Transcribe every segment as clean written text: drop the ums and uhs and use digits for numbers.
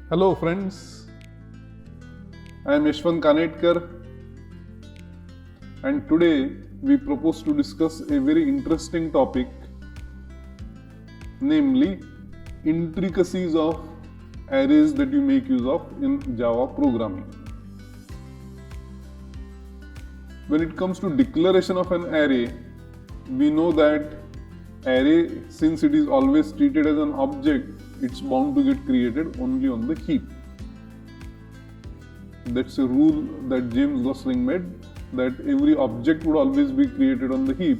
Hello friends, I am Yashwant Kanetkar and today we propose to discuss a very interesting topic, namely intricacies of arrays that you make use of in Java programming. When it comes to declaration of an array, we know that array, since it is always treated as an object, it's bound to get created only on the heap. That's a rule that James Gosling made, that every object would always be created on the heap.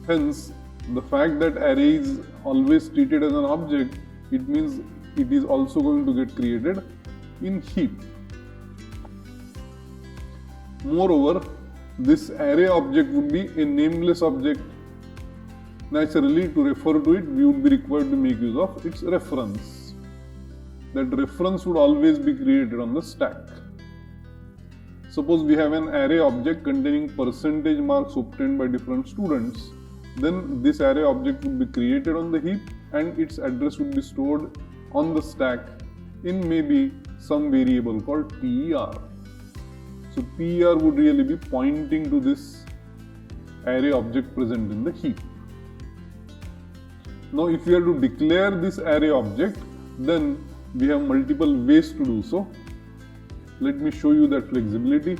Hence, the fact that array is always treated as an object, it means it is also going to get created in heap. Moreover, this array object would be a nameless object. Naturally, to refer to it, we would be required to make use of its reference. That reference would always be created on the stack. Suppose we have an array object containing percentage marks obtained by different students, then this array object would be created on the heap and its address would be stored on the stack in maybe some variable called per. So per would really be pointing to this array object present in the heap. Now if we are to declare this array object, then we have multiple ways to do so. Let me show you that flexibility.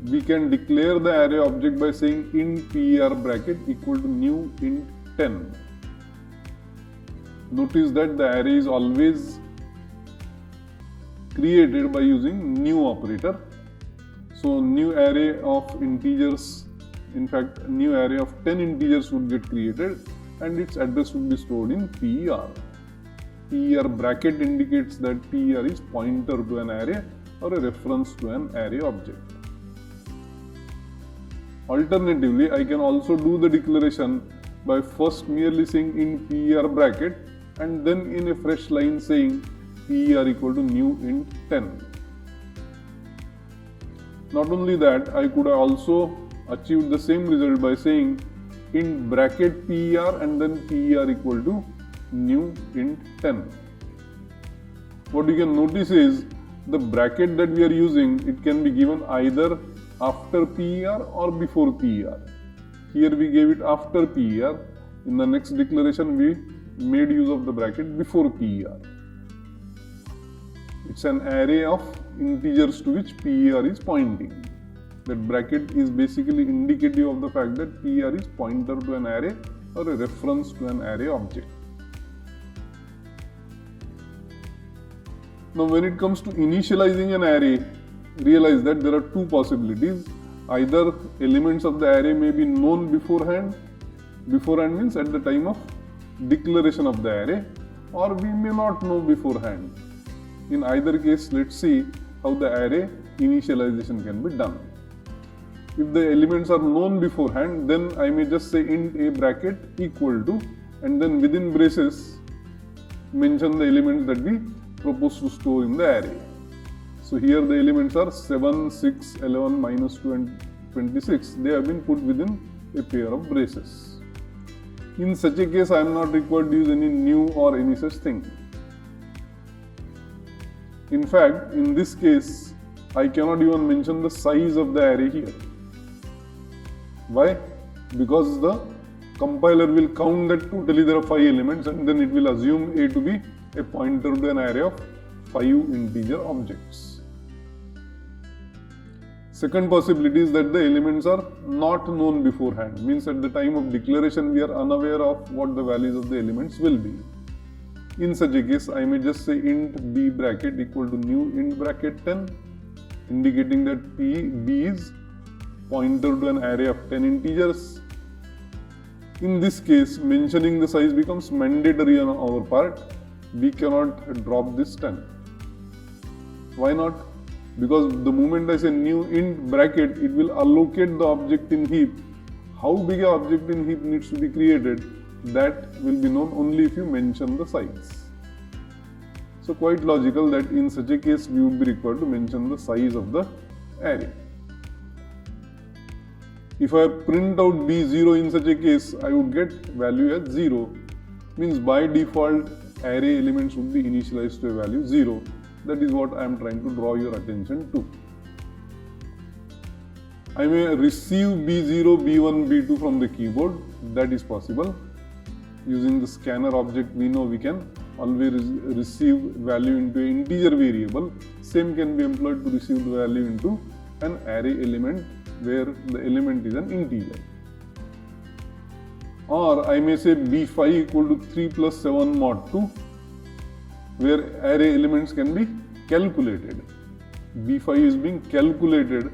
We can declare the array object by saying int per bracket equal to new int 10. Notice that the array is always created by using new operator. So new array of integers, in fact new array of 10 integers would get created and its address would be stored in per. Per bracket indicates that per is pointer to an array or a reference to an array object. Alternatively, I can also do the declaration by first merely saying in per bracket and then in a fresh line saying per equal to new int 10. Not only that, I could also achieve the same result by saying int bracket per and then per equal to new int 10. What you can notice is the bracket that we are using, it can be given either after per or before per. Here we gave it after per. In the next declaration we made use of the bracket before per. It's an array of integers to which per is pointing. That bracket is basically indicative of the fact that per is pointer to an array or a reference to an array object. Now when it comes to initializing an array, realize that there are two possibilities. Either elements of the array may be known beforehand. Beforehand means at the time of declaration of the array, or we may not know beforehand. In either case, let's see how the array initialization can be done. If the elements are known beforehand, then I may just say int a bracket equal to and then within braces mention the elements that we propose to store in the array. So here the elements are 7, 6, 11, minus 2 and 26. They have been put within a pair of braces. In such a case, I am not required to use any new or any such thing. In fact, in this case, I cannot even mention the size of the array here. Why? Because the compiler will count that totally there are 5 elements and then it will assume A to be a pointer to an array of 5 integer objects. Second possibility is that the elements are not known beforehand, means at the time of declaration we are unaware of what the values of the elements will be. In such a case, I may just say int b bracket equal to new int bracket 10, indicating that b is pointer to an array of 10 integers. In this case, mentioning the size becomes mandatory on our part. We cannot drop this 10. Why not? Because the moment I say new int bracket, it will allocate the object in heap. How big an object in heap needs to be created, that will be known only if you mention the size. So quite logical that in such a case we would be required to mention the size of the array. If I print out B0 in such a case, I would get value as 0. Means by default array elements would be initialized to a value 0. That is what I am trying to draw your attention to. I may receive B0, B1, B2 from the keyboard. That is possible. Using the scanner object, we know we can always receive value into an integer variable. Same can be employed to receive the value into an array element where the element is an integer. Or I may say B5 equal to 3 plus 7 mod 2, where array elements can be calculated. B5 is being calculated.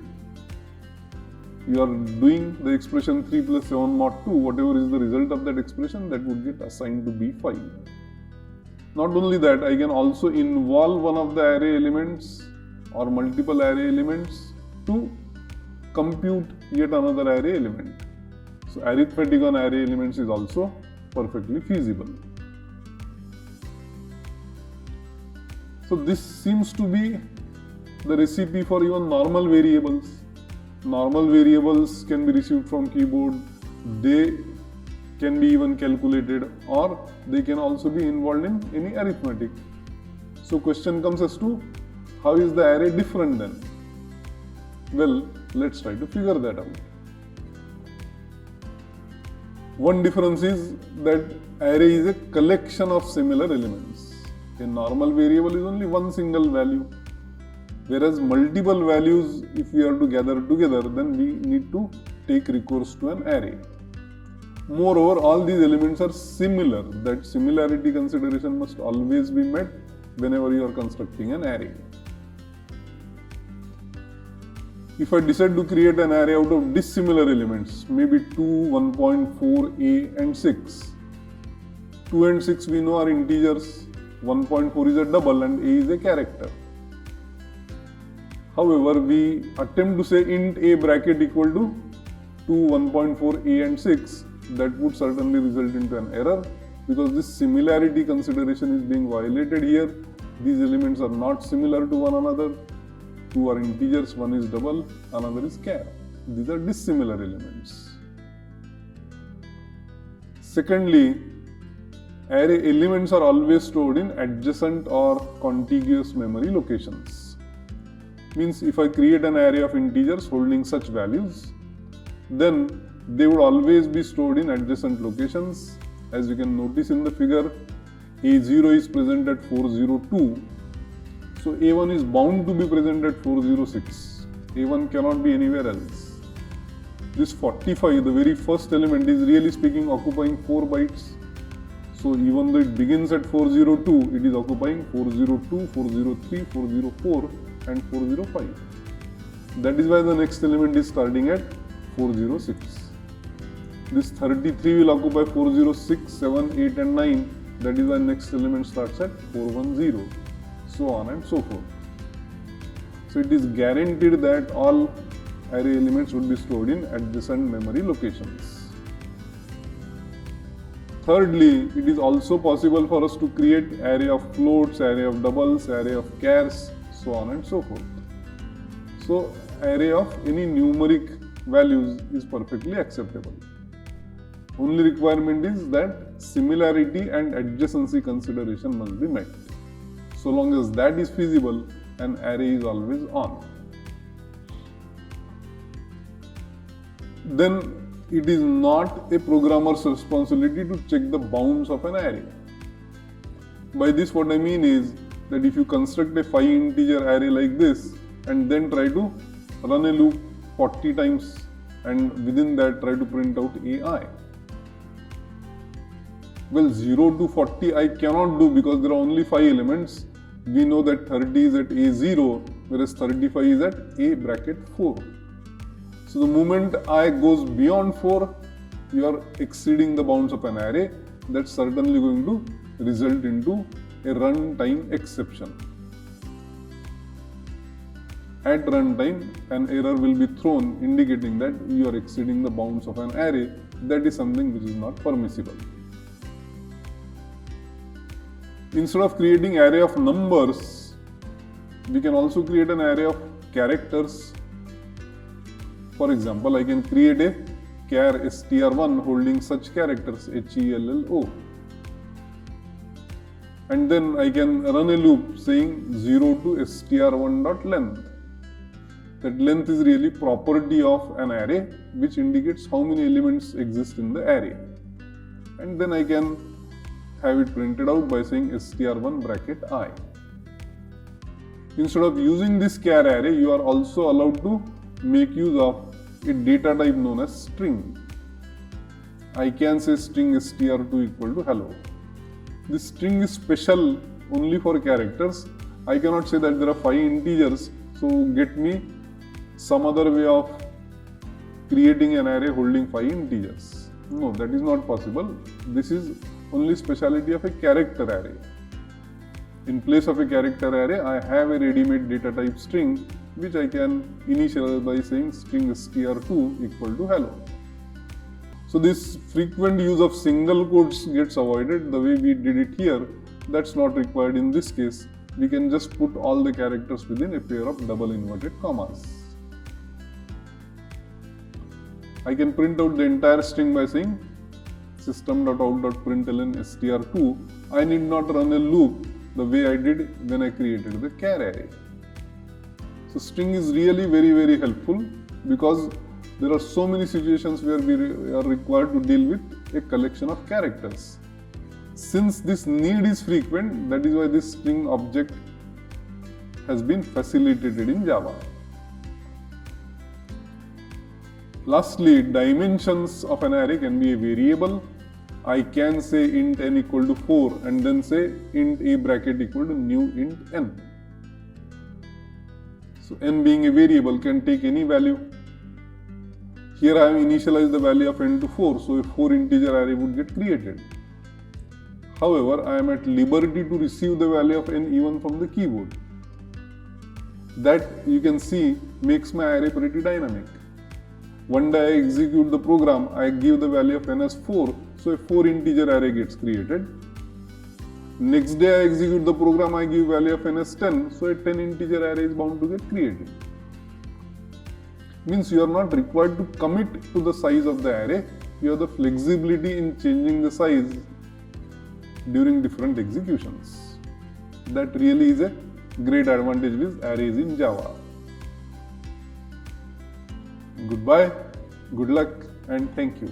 You are doing the expression 3 plus 7 mod 2, whatever is the result of that expression, that would get assigned to B5. Not only that, I can also involve one of the array elements or multiple array elements to compute yet another array element. So arithmetic on array elements is also perfectly feasible. So this seems to be the recipe for even normal variables. Normal variables can be received from keyboard. They can be even calculated, or they can also be involved in any arithmetic. So question comes as to how is the array different then? Well, let's try to figure that out. One difference is that array is a collection of similar elements. A normal variable is only one single value, whereas multiple values, if we are to gather together, then we need to take recourse to an array. Moreover, all these elements are similar. That similarity consideration must always be met whenever you are constructing an array. If I decide to create an array out of dissimilar elements, maybe 2, 1.4, a and 6. 2 and 6 we know are integers, 1.4 is a double and a is a character. However, we attempt to say int a bracket equal to 2, 1.4, a and 6. That would certainly result into an error, because this similarity consideration is being violated here. These elements are not similar to one another. Two are integers, one is double, another is char. These are dissimilar elements. Secondly, array elements are always stored in adjacent or contiguous memory locations. Means if I create an array of integers holding such values, then they would always be stored in adjacent locations. As you can notice in the figure, A0 is present at 402. So A1 is bound to be present at 406. A1 cannot be anywhere else. This 45, the very first element, is really speaking occupying 4 bytes. So even though it begins at 402, it is occupying 402, 403, 404 and 405. That is why the next element is starting at 406. This 33 will occupy 406, 7, 8 and 9. That is why next element starts at 410. So on and so forth. So it is guaranteed that all array elements would be stored in adjacent memory locations. Thirdly, it is also possible for us to create array of floats, array of doubles, array of chars, so on and so forth. So array of any numeric values is perfectly acceptable. Only requirement is that similarity and adjacency consideration must be met. So long as that is feasible, an array is always on. Then it is not a programmer's responsibility to check the bounds of an array. By this what I mean is that if you construct a 5 integer array like this and then try to run a loop 40 times and within that try to print out AI. Well, 0 to 40 I cannot do because there are only 5 elements. We know that 30 is at A0, whereas 35 is at A bracket 4. So the moment I goes beyond 4, you are exceeding the bounds of an array. That's certainly going to result into a runtime exception. At runtime, an error will be thrown indicating that you are exceeding the bounds of an array. That is something which is not permissible. Instead of creating array of numbers, we can also create an array of characters. For example, I can create a char str1 holding such characters HELLO. and then I can run a loop saying 0 to str1.length. That length is really property of an array which indicates how many elements exist in the array. And then I can have it printed out by saying str1 bracket I. Instead of using this char array, you are also allowed to make use of a data type known as string. I can say string str2 equal to hello. This string is special only for characters. I cannot say that there are 5 integers, so get me some other way of creating an array holding 5 integers. No, that is not possible. This is only speciality of a character array. In place of a character array, I have a ready-made data type string which I can initialize by saying string str2 equal to hello. So this frequent use of single quotes gets avoided the way we did it here. That's not required in this case. We can just put all the characters within a pair of double inverted commas. I can print out the entire string by saying system.out.println str2. I need not run a loop the way I did when I created the char array. So string is really very helpful because there are so many situations where we are required to deal with a collection of characters. Since this need is frequent, that is why this string object has been facilitated in Java. Lastly, dimensions of an array can be a variable. I can say int n equal to 4 and then say int a bracket equal to new int n. So n being a variable can take any value. Here I have initialized the value of n to 4, so a 4 integer array would get created. However, I am at liberty to receive the value of n even from the keyboard. That you can see makes my array pretty dynamic. One day I execute the program, I give the value of n as 4, so a 4 integer array gets created. Next day I execute the program, I give value of n as 10, so a 10 integer array is bound to get created. Means you are not required to commit to the size of the array, you have the flexibility in changing the size during different executions. That really is a great advantage with arrays in Java. Goodbye, good luck, and thank you.